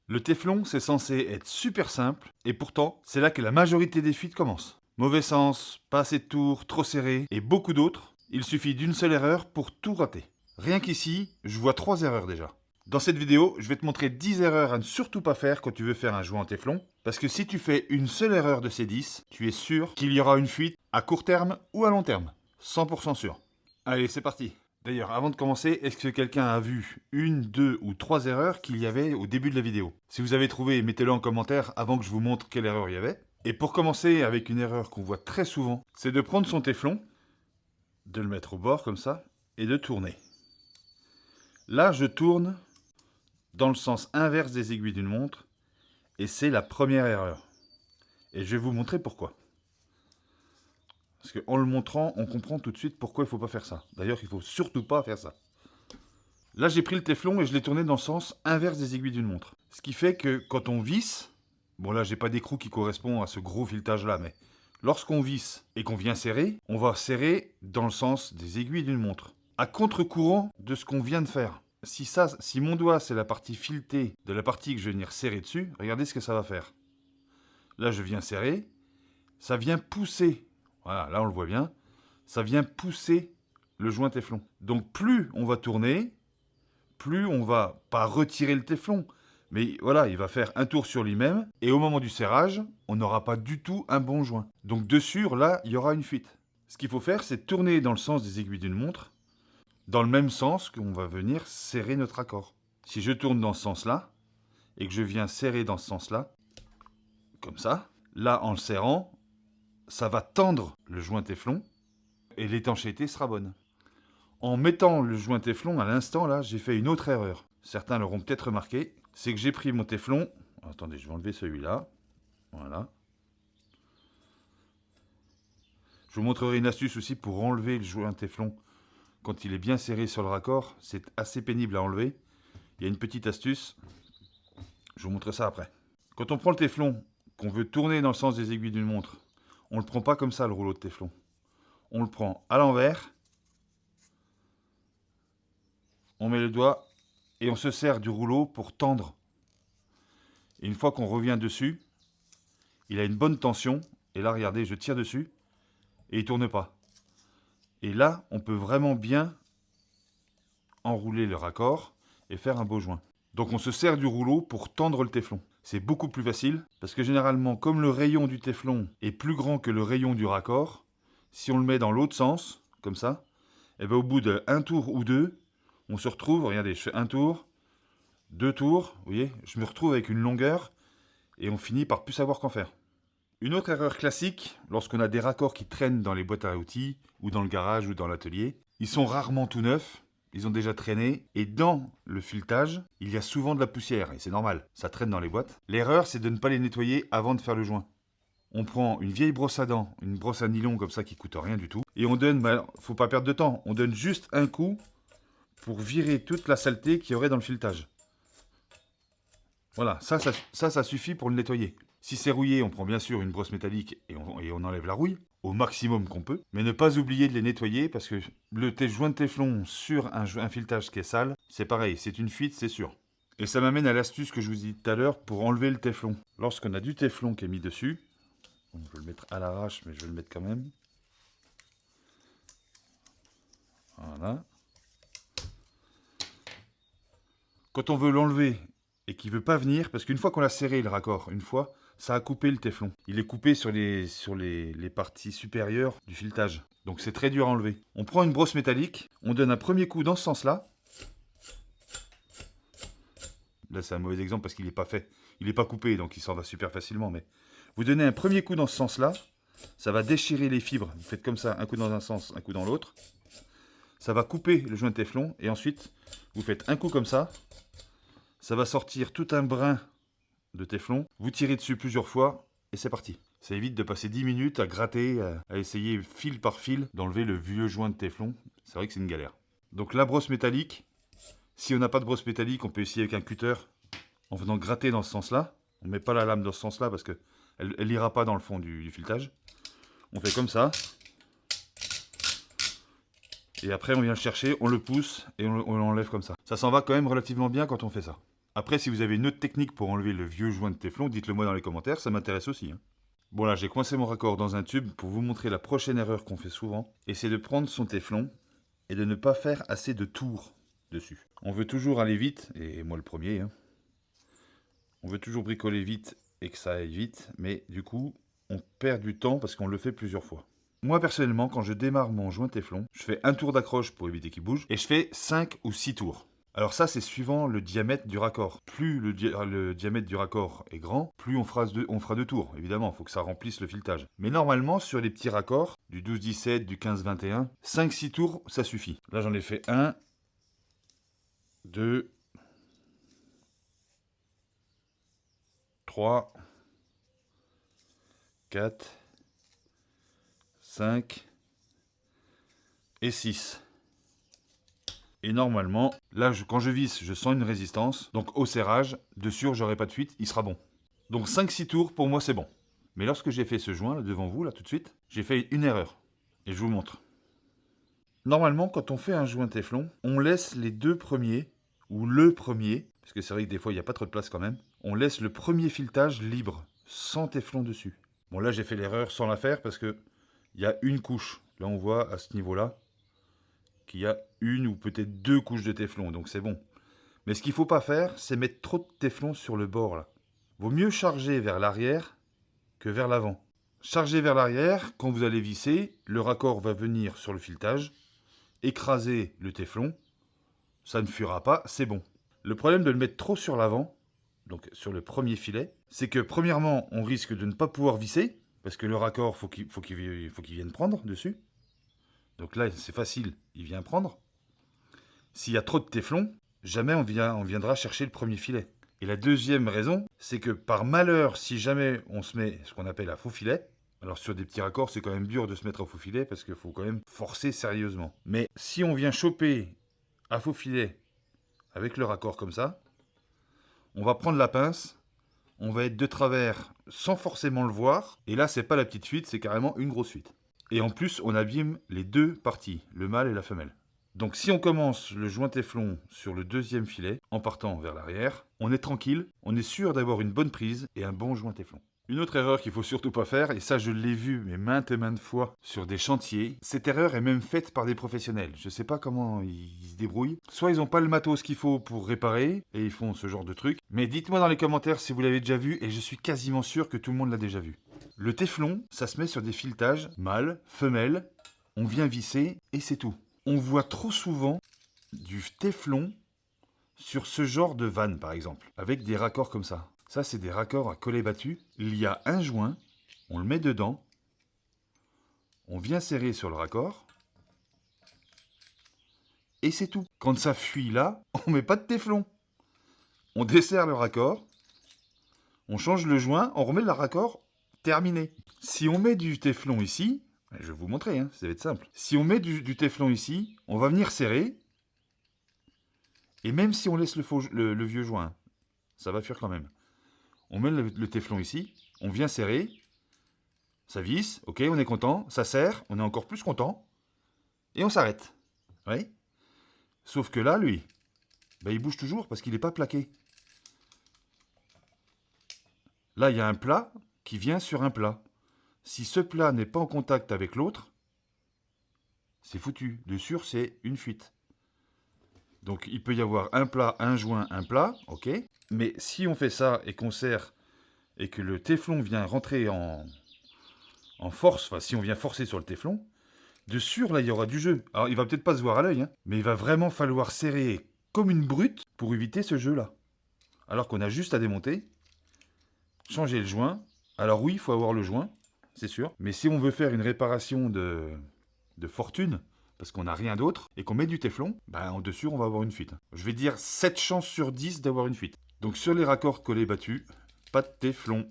Le téflon, c'est censé être super simple, et pourtant, c'est là que la majorité des fuites commencent. Mauvais sens, pas assez de tours, trop serré, et beaucoup d'autres. Il suffit d'une seule erreur pour tout rater. Rien qu'ici, je vois 3 erreurs déjà. Dans cette vidéo, je vais te montrer 10 erreurs à ne surtout pas faire quand tu veux faire un joint en téflon, parce que si tu fais une seule erreur de ces 10, tu es sûr qu'il y aura une fuite à court terme ou à long terme. 100% sûr. Allez, c'est parti. D'ailleurs, avant de commencer, est-ce que quelqu'un a vu une, deux ou trois erreurs qu'il y avait au début de la vidéo? Si vous avez trouvé, mettez-le en commentaire avant que je vous montre quelle erreur il y avait. Et pour commencer avec une erreur qu'on voit très souvent, c'est de prendre son téflon, de le mettre au bord comme ça, et de tourner. Là, je tourne dans le sens inverse des aiguilles d'une montre, et c'est la première erreur. Et je vais vous montrer pourquoi. Parce qu'en le montrant, on comprend tout de suite pourquoi il ne faut pas faire ça. D'ailleurs, il ne faut surtout pas faire ça. Là, j'ai pris le téflon et je l'ai tourné dans le sens inverse des aiguilles d'une montre. Ce qui fait que quand on visse, bon là, j'ai pas d'écrou qui correspond à ce gros filetage là, mais lorsqu'on visse et qu'on vient serrer, on va serrer dans le sens des aiguilles d'une montre, à contre-courant de ce qu'on vient de faire. Si mon doigt c'est la partie filetée de la partie que je vais venir serrer dessus, regardez ce que ça va faire. Là, je viens serrer, ça vient pousser. Voilà, là on le voit bien. Ça vient pousser le joint téflon. Donc plus on va tourner, plus on va pas retirer le téflon, mais voilà, il va faire un tour sur lui-même, et au moment du serrage, on n'aura pas du tout un bon joint. Donc de sûr, là, il y aura une fuite. Ce qu'il faut faire, c'est tourner dans le sens des aiguilles d'une montre, dans le même sens qu'on va venir serrer notre accord. Si je tourne dans ce sens-là, et que je viens serrer dans ce sens-là, comme ça, là, en le serrant, ça va tendre le joint téflon, et l'étanchéité sera bonne. En mettant le joint téflon à l'instant, là, j'ai fait une autre erreur. Certains l'auront peut-être remarqué. C'est que j'ai pris mon téflon. Attendez, je vais enlever celui-là. Voilà. Je vous montrerai une astuce aussi pour enlever le joint téflon quand il est bien serré sur le raccord. C'est assez pénible à enlever. Il y a une petite astuce. Je vous montre ça après. Quand on prend le téflon, qu'on veut tourner dans le sens des aiguilles d'une montre, on ne le prend pas comme ça, le rouleau de téflon. On le prend à l'envers. On met le doigt et on se sert du rouleau pour tendre. Et une fois qu'on revient dessus, il a une bonne tension. Et là, regardez, je tire dessus et il ne tourne pas. Et là, on peut vraiment bien enrouler le raccord et faire un beau joint. Donc on se sert du rouleau pour tendre le téflon. C'est beaucoup plus facile parce que généralement, comme le rayon du téflon est plus grand que le rayon du raccord, si on le met dans l'autre sens, comme ça, et bien au bout d'un tour ou deux, on se retrouve, regardez, je fais un tour, deux tours, vous voyez, je me retrouve avec une longueur et on finit par plus savoir qu'en faire. Une autre erreur classique, lorsqu'on a des raccords qui traînent dans les boîtes à outils, ou dans le garage, ou dans l'atelier, ils sont rarement tout neufs, ils ont déjà traîné, et dans le filetage, il y a souvent de la poussière, et c'est normal, ça traîne dans les boîtes. L'erreur, c'est de ne pas les nettoyer avant de faire le joint. On prend une vieille brosse à dents, une brosse à nylon comme ça qui coûte rien du tout, et on donne, faut pas perdre de temps, on donne juste un coup pour virer toute la saleté qu'il y aurait dans le filetage. Voilà, ça suffit pour le nettoyer. Si c'est rouillé, on prend bien sûr une brosse métallique et on enlève la rouille, au maximum qu'on peut. Mais ne pas oublier de les nettoyer parce que le joint de téflon sur un filetage qui est sale, c'est pareil, c'est une fuite, c'est sûr. Et ça m'amène à l'astuce que je vous ai dit tout à l'heure pour enlever le téflon. Lorsqu'on a du téflon qui est mis dessus, je vais le mettre à l'arrache, mais je vais le mettre quand même. Voilà. Quand on veut l'enlever et qu'il ne veut pas venir, parce qu'une fois qu'on l'a serré le raccord, une fois, ça a coupé le téflon. Il est coupé sur les parties supérieures du filetage. Donc c'est très dur à enlever. On prend une brosse métallique, on donne un premier coup dans ce sens-là. Là c'est un mauvais exemple parce qu'il n'est pas fait. Il n'est pas coupé, donc il s'en va super facilement. Mais vous donnez un premier coup dans ce sens-là, ça va déchirer les fibres. Vous faites comme ça, un coup dans un sens, un coup dans l'autre. Ça va couper le joint de téflon et ensuite vous faites un coup comme ça. Ça va sortir tout un brin de téflon, vous tirez dessus plusieurs fois et c'est parti. Ça évite de passer 10 minutes à gratter, à essayer fil par fil d'enlever le vieux joint de téflon. C'est vrai que c'est une galère. Donc la brosse métallique, si on n'a pas de brosse métallique, on peut essayer avec un cutter en venant gratter dans ce sens-là. On ne met pas la lame dans ce sens-là parce qu'elle n'ira pas dans le fond du filetage. On fait comme ça. Et après on vient le chercher, on le pousse et on l'enlève comme ça. Ça s'en va quand même relativement bien quand on fait ça. Après, si vous avez une autre technique pour enlever le vieux joint de téflon, dites-le moi dans les commentaires, ça m'intéresse aussi. Hein. Bon là, j'ai coincé mon raccord dans un tube pour vous montrer la prochaine erreur qu'on fait souvent. Et c'est de prendre son téflon et de ne pas faire assez de tours dessus. On veut toujours aller vite, et moi le premier. Hein. On veut toujours bricoler vite et que ça aille vite, mais du coup, on perd du temps parce qu'on le fait plusieurs fois. Moi personnellement, quand je démarre mon joint téflon, je fais un tour d'accroche pour éviter qu'il bouge, et je fais 5 ou 6 tours. Alors ça, c'est suivant le diamètre du raccord. Plus le diamètre du raccord est grand, plus on fera deux tours. Évidemment, il faut que ça remplisse le filetage. Mais normalement, sur les petits raccords, du 12-17, du 15-21, 5-6 tours, ça suffit. Là, j'en ai fait 1, 2, 3, 4, 5 et 6. Et normalement, là, quand je visse, je sens une résistance. Donc au serrage, de sûr, j'aurai pas de fuite, il sera bon. Donc 5-6 tours, pour moi, c'est bon. Mais lorsque j'ai fait ce joint, là, devant vous, là, tout de suite, j'ai fait une erreur. Et je vous montre. Normalement, quand on fait un joint téflon, on laisse les deux premiers, ou le premier, parce que c'est vrai que des fois, il n'y a pas trop de place quand même, on laisse le premier filetage libre, sans téflon dessus. Bon, là, j'ai fait l'erreur sans la faire, parce que il y a une couche. Là, on voit, à ce niveau-là, qu'il y a une ou peut-être 2 couches de téflon, donc c'est bon. Mais ce qu'il ne faut pas faire, c'est mettre trop de téflon sur le bord là. Vaut mieux charger vers l'arrière que vers l'avant. Charger vers l'arrière, quand vous allez visser, le raccord va venir sur le filetage, écraser le téflon, ça ne fuira pas, c'est bon. Le problème de le mettre trop sur l'avant, donc sur le premier filet, c'est que premièrement, on risque de ne pas pouvoir visser, parce que le raccord, faut qu'il vienne prendre dessus. Donc là, c'est facile, il vient prendre. S'il y a trop de téflon, jamais on viendra chercher le premier filet. Et la deuxième raison, c'est que par malheur, si jamais on se met ce qu'on appelle à faux filet, alors sur des petits raccords, c'est quand même dur de se mettre à faux filet parce qu'il faut quand même forcer sérieusement. Mais si on vient choper à faux filet avec le raccord comme ça, on va prendre la pince, on va être de travers sans forcément le voir. Et là, c'est pas la petite fuite, c'est carrément une grosse fuite. Et en plus, on abîme les deux parties, le mâle et la femelle. Donc si on commence le joint téflon sur le deuxième filet, en partant vers l'arrière, on est tranquille, on est sûr d'avoir une bonne prise et un bon joint téflon. Une autre erreur qu'il ne faut surtout pas faire, et ça je l'ai vu mais maintes et maintes fois sur des chantiers, cette erreur est même faite par des professionnels. Je ne sais pas comment ils se débrouillent. Soit ils n'ont pas le matos qu'il faut pour réparer, et ils font ce genre de truc. Mais dites-moi dans les commentaires si vous l'avez déjà vu, et je suis quasiment sûr que tout le monde l'a déjà vu. Le téflon, ça se met sur des filetages, mâle, femelle, on vient visser et c'est tout. On voit trop souvent du téflon sur ce genre de vanne par exemple, avec des raccords comme ça. Ça c'est des raccords à collet battu. Il y a un joint, on le met dedans, on vient serrer sur le raccord, et c'est tout. Quand ça fuit là, on met pas de téflon. On desserre le raccord, on change le joint, on remet le raccord, terminé. Si on met du téflon ici, je vais vous montrer, hein, ça va être simple. Si on met du téflon ici, on va venir serrer. Et même si on laisse le vieux joint, ça va fuir quand même. On met le téflon ici, on vient serrer. Ça visse, ok, on est content. Ça serre, on est encore plus content. Et on s'arrête. Oui. Sauf que là, lui, ben, il bouge toujours parce qu'il n'est pas plaqué. Là, il y a un plat qui vient sur un plat. Si ce plat n'est pas en contact avec l'autre, c'est foutu. De sûr, c'est une fuite. Donc, il peut y avoir un plat, un joint, un plat, ok. Mais si on fait ça et qu'on serre et que le téflon vient rentrer en force, enfin, si on vient forcer sur le téflon, de sûr, là, il y aura du jeu. Alors, il va peut-être pas se voir à l'œil, hein, mais il va vraiment falloir serrer comme une brute pour éviter ce jeu-là. Alors qu'on a juste à démonter, changer le joint. Alors oui, il faut avoir le joint, c'est sûr. Mais si on veut faire une réparation de fortune, parce qu'on n'a rien d'autre, et qu'on met du téflon, ben en dessus, on va avoir une fuite. Je vais dire 7 chances sur 10 d'avoir une fuite. Donc sur les raccords collés battus, pas de téflon.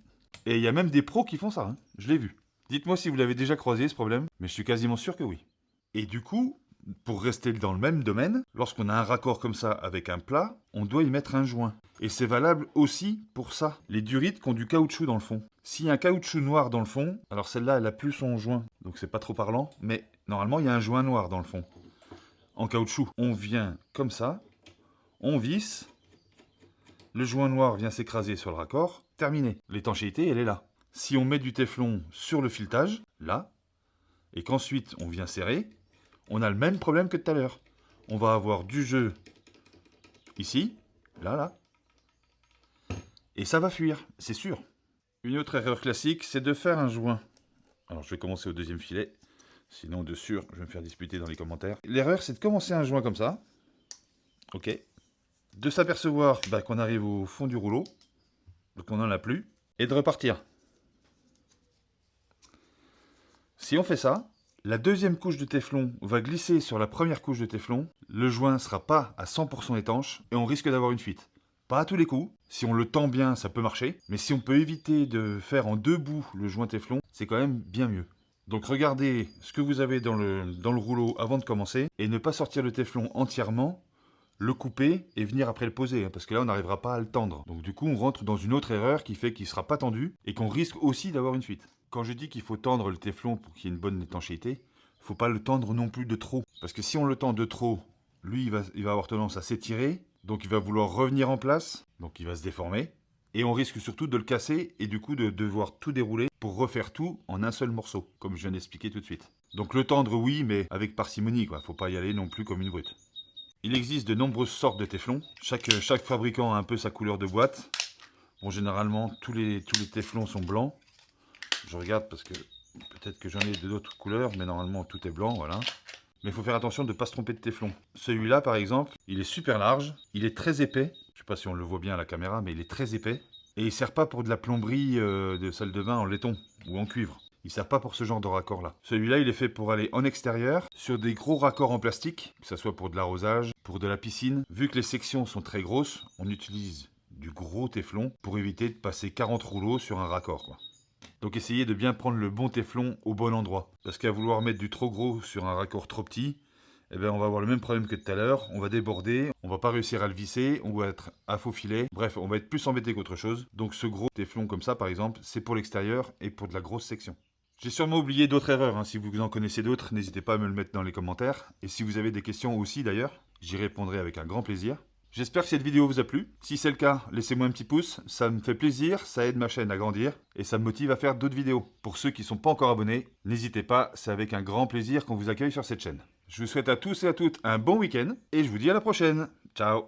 Et il y a même des pros qui font ça, hein. Je l'ai vu. Dites-moi si vous l'avez déjà croisé ce problème, mais je suis quasiment sûr que oui. Et du coup, pour rester dans le même domaine, lorsqu'on a un raccord comme ça avec un plat, on doit y mettre un joint. Et c'est valable aussi pour ça. Les durites qui ont du caoutchouc dans le fond. S'il y a un caoutchouc noir dans le fond, alors celle-là, elle a plus son joint, donc c'est pas trop parlant, mais normalement, il y a un joint noir dans le fond. En caoutchouc, on vient comme ça, on visse, le joint noir vient s'écraser sur le raccord, terminé. L'étanchéité, elle est là. Si on met du téflon sur le filetage, là, et qu'ensuite on vient serrer, on a le même problème que tout à l'heure. On va avoir du jeu ici, là, et ça va fuir, c'est sûr. Une autre erreur classique, c'est de faire un joint. Alors je vais commencer au deuxième filet, sinon de sûr je vais me faire disputer dans les commentaires. L'erreur, c'est de commencer un joint comme ça, ok, de s'apercevoir qu'on arrive au fond du rouleau, donc on n'en a plus, et de repartir. Si on fait ça, la deuxième couche de téflon va glisser sur la première couche de téflon, le joint ne sera pas à 100% étanche et on risque d'avoir une fuite. Pas à tous les coups, si on le tend bien ça peut marcher, mais si on peut éviter de faire en deux bouts le joint téflon, c'est quand même bien mieux. Donc regardez ce que vous avez dans le rouleau avant de commencer et ne pas sortir le téflon entièrement, le couper et venir après le poser, parce que là on n'arrivera pas à le tendre. Donc du coup on rentre dans une autre erreur qui fait qu'il ne sera pas tendu et qu'on risque aussi d'avoir une fuite. Quand je dis qu'il faut tendre le téflon pour qu'il y ait une bonne étanchéité, il ne faut pas le tendre non plus de trop. Parce que si on le tend de trop, lui il va avoir tendance à s'étirer, donc il va vouloir revenir en place, donc il va se déformer. Et on risque surtout de le casser et du coup de devoir tout dérouler pour refaire tout en un seul morceau, comme je viens d'expliquer tout de suite. Donc le tendre oui, mais avec parcimonie, quoi. Faut pas y aller non plus comme une brute. Il existe de nombreuses sortes de téflons. Chaque fabricant a un peu sa couleur de boîte. Bon, généralement tous les téflons sont blancs. Je regarde parce que peut-être que j'en ai d'autres couleurs, mais normalement tout est blanc, voilà. Mais il faut faire attention de ne pas se tromper de téflon. Celui-là, par exemple, il est super large, il est très épais. Je ne sais pas si on le voit bien à la caméra, mais il est très épais. Et il ne sert pas pour de la plomberie de salle de bain en laiton ou en cuivre. Il ne sert pas pour ce genre de raccord-là. Celui-là, il est fait pour aller en extérieur, sur des gros raccords en plastique, que ce soit pour de l'arrosage, pour de la piscine. Vu que les sections sont très grosses, on utilise du gros téflon pour éviter de passer 40 rouleaux sur un raccord, quoi. Donc essayez de bien prendre le bon téflon au bon endroit. Parce qu'à vouloir mettre du trop gros sur un raccord trop petit, on va avoir le même problème que tout à l'heure. On va déborder, on va pas réussir à le visser, on va être à faux filet. Bref, on va être plus embêté qu'autre chose. Donc ce gros téflon comme ça par exemple, c'est pour l'extérieur et pour de la grosse section. J'ai sûrement oublié d'autres erreurs, hein. Si vous en connaissez d'autres, n'hésitez pas à me le mettre dans les commentaires. Et si vous avez des questions aussi d'ailleurs, j'y répondrai avec un grand plaisir. J'espère que cette vidéo vous a plu. Si c'est le cas, laissez-moi un petit pouce, ça me fait plaisir, ça aide ma chaîne à grandir et ça me motive à faire d'autres vidéos. Pour ceux qui ne sont pas encore abonnés, n'hésitez pas, c'est avec un grand plaisir qu'on vous accueille sur cette chaîne. Je vous souhaite à tous et à toutes un bon week-end et je vous dis à la prochaine. Ciao!